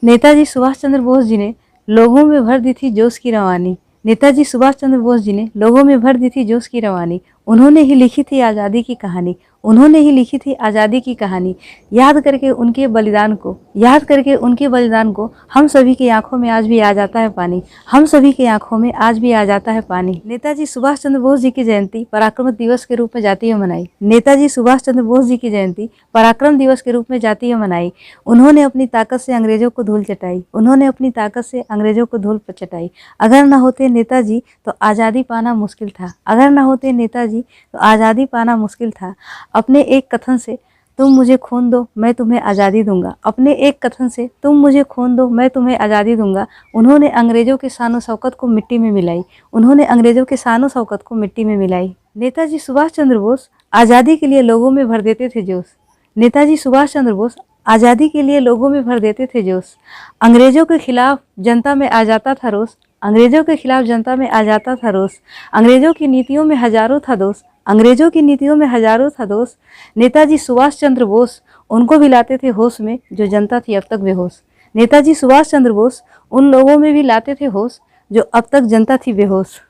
नेताजी सुभाष चंद्र बोस जी ने लोगों में भर दी थी जोश की रवानी। नेताजी सुभाष चंद्र बोस जी ने लोगों में भर दी थी जोश की रवानी। उन्होंने ही लिखी थी आज़ादी की कहानी। उन्होंने ही लिखी थी आज़ादी की कहानी। याद करके उनके बलिदान को, याद करके उनके बलिदान को हम सभी की आंखों में आज भी आ जाता है पानी। हम सभी की आंखों में आज भी आ जाता है पानी। नेताजी सुभाष चंद्र बोस जी की जयंती पराक्रम दिवस के रूप में जातीय मनाई। नेताजी सुभाष चंद्र बोस जी की जयंती पराक्रम दिवस के रूप में जातीय मनाई। उन्होंने अपनी ताकत से अंग्रेजों को धूल चटाई। उन्होंने अपनी ताकत से अंग्रेजों को धूल चटाई। अगर ना होते नेताजी तो आज़ादी पाना मुश्किल था। अगर ना होते नेताजी तो आज़ादी पाना मुश्किल था। अपने एक कथन से तुम मुझे खून दो मैं तुम्हें आज़ादी दूंगा। अपने एक कथन से तुम मुझे खून दो मैं तुम्हें आज़ादी दूंगा। उन्होंने अंग्रेजों के शान शौकत को मिट्टी में मिलाई। उन्होंने अंग्रेजों के शान शौकत को मिट्टी में मिलाई। नेताजी सुभाष चंद्र बोस आज़ादी के लिए लोगों में भर देते थे जोश। नेताजी सुभाष चंद्र बोस आज़ादी के लिए लोगों में भर देते थे जोश। अंग्रेजों के खिलाफ जनता में आ जाता था रोष। अंग्रेजों के खिलाफ जनता में आ जाता था रोष। अंग्रेजों की नीतियों में हजारों था दोष। अंग्रेजों की नीतियों में हजारों था दोष। नेताजी सुभाष चंद्र बोस उनको भी लाते थे होश में जो जनता थी अब तक बेहोश। नेताजी सुभाष चंद्र बोस उन लोगों में भी लाते थे होश जो अब तक जनता थी बेहोश।